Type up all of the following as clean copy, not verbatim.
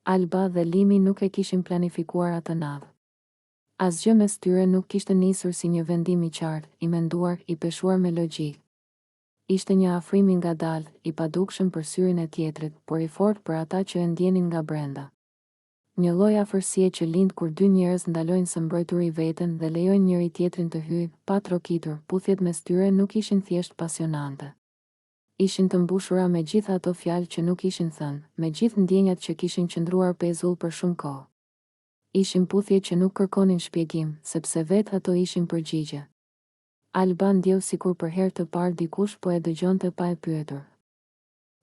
Alba dhe Limi nuk e kishin planifikuar atë natë. Asgjë mes tyre nuk kishte nisur si një vendim i qartë, i menduar, i peshuar me logjikë. Ishte një afrim i ngadalë, i padukshëm për syrin e tjetrit, por i fortë për ata që e ndjenin nga brenda. Një lloj afërsie që lind kur dy njerëz ndalojnë së mbrojturi veten dhe lejojnë njëri tjetrin të hyjë, pa trokitur. Puthjet mes tyre nuk ishin thjesht pasionante. Ishin të mbushura me gjithë ato fjalë që nuk ishin thënë, me gjithë ndjenjat që kishin qëndruar pezull për shumë kohë. Ishin puthje që nuk kërkonin shpjegim, sepse vetë ato ishin përgjigje. Alba ndjeu sikur për herë të parë dikush po e dëgjonte pa e pyetur.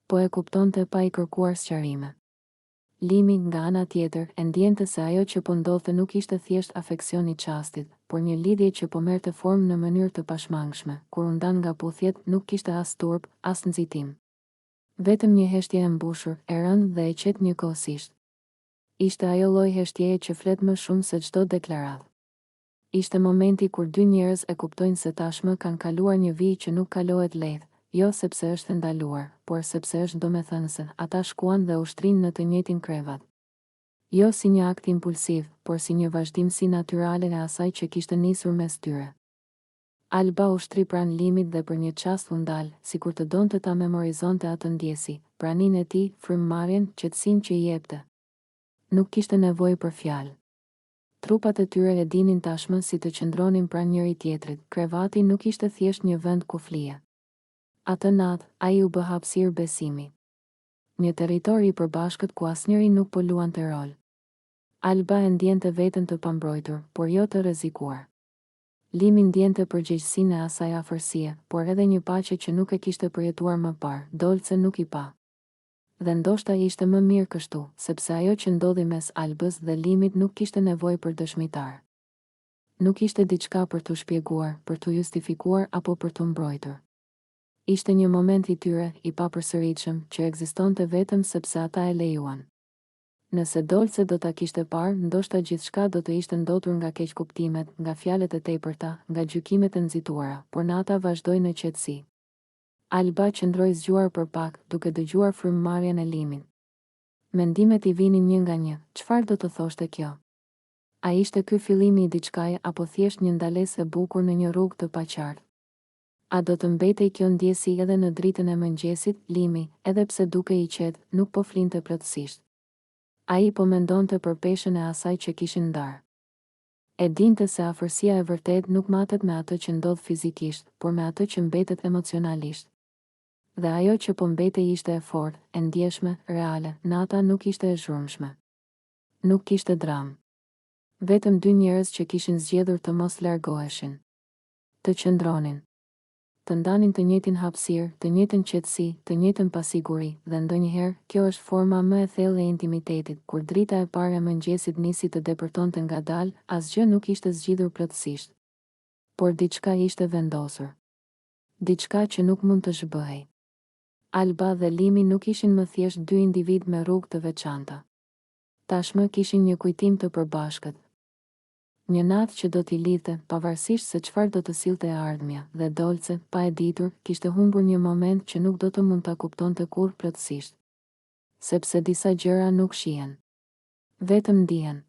Po e kuptonte pa i kërkuar sqarime. Limi, nga ana tjetër, e ndjente se ajo që po ndodhte nuk ishte thjesht afeksion i çastit, por një lidhje që po merrte formë në mënyrë të pashmangshme. Kur u ndan nga puthjet, nuk kishte as turp, as nxitim. Vetëm një heshtje e mbushur, e rëndë dhe e qetë njëkohësisht. Ishte ajo lloj heshtjeje që flet më shumë se çdo deklaratë. Ishte momenti kur dy njerëz e kuptojnë se tashmë kanë kaluar një vijë që nuk kalohet lehtë, jo sepse është ndaluar, por sepse është domethënëse. Ata shkuan dhe ushtrinë në të njëjtin krevat. Jo si një akt impulsiv, por si një vazhdimsi natyrale e asaj që kishte nisur mes tyre. Alba ushtri pranë Limit dhe për një çast u ndal, sikur të donte ta memorizonte atë ndjesi, praninë e tij, frymëmarrjen, qetësinë që i jepte. Nuk kishte nevojë për fjalë. Trupat e tyre e dinin tashmë si të qëndronin pranë njëri tjetrit. Krevati nuk ishte thjesht një vend ku flije. Atë natë, ai u bë hapësirë besimi. Një territor i përbashkët ku asnjëri nuk po luante rol. Alba e ndjente veten të pambrojtur, por jo të rrezikuar. Limi ndjente përgjegjësinë e asaj afërsie, por edhe një paqe që nuk e kishte përjetuar më parë. Dolce nuk i pa. Dhe ndoshta ishte më mirë kështu, sepse ajo që ndodhi mes Albës dhe Limit nuk kishte nevojë për dëshmitar. Nuk ishte diçka për t'u shpjeguar, për t'u justifikuar apo për t'u mbrojtur. Ishte një moment i tyre, i papërsëritshëm, që ekzistonte vetëm sepse ata e lejuan. Nëse Dolce do ta kishte parë, ndoshta gjithçka do të ishte ndotur nga keqkuptimet, nga fjalët e tepërta, nga gjykimet e nxituara, por Nata vazhdoi në qetësi. Alba qëndroi zgjuar për pak, duke dëgjuar frymëmarrjen e Limit. Mendimet i vinin një nga një, çfarë do të thoshte kjo? A ishte ky fillimi i diçkaje apo thjesht një ndalesë e bukur në një rrugë të paqartë? A do të mbetej kjo ndjesi edhe në dritën e mëngjesit? Limi, edhe pse duke i qetë, nuk po flinte plotësisht. Ai po mendonte për peshën e asaj që kishin ndarë. E dinte se afërsia e vërtet nuk matet me atë që ndodh fizikisht, por me atë që mbetet emocionalisht. Dhe ajo që po mbetej ishte e fortë, e ndjeshme, reale. Nata nuk ishte e zhurmshme. Nuk kishte dramë. Vetëm dy njerëz që kishin zgjedhur të mos largoheshin. Të qëndronin. Të ndanin të njëjtin hapësirë, të njëjtën qetësi, të njëjtën pasiguri, dhe ndonjëherë kjo është forma më e thellë e intimitetit. Kur drita e parë e mëngjesit nisi të depërtonte ngadalë, asgjë nuk ishte zgjidhur plotësisht. Por diçka ishte vendosur. Diçka që nuk mund të zhbëhej. Alba dhe Limi nuk ishin më thjesht dy individ me rrugë të veçanta. Tashmë kishin një kujtim të përbashkët. Një natë që do t'i lidhte, pavarësisht se çfarë do të sillte e ardhmja, dhe Dolce, pa e ditur, kishte humbur një moment që nuk do të mund ta kuptonte kurrë plotësisht. Sepse disa gjëra nuk shihen. Vetëm ndihen.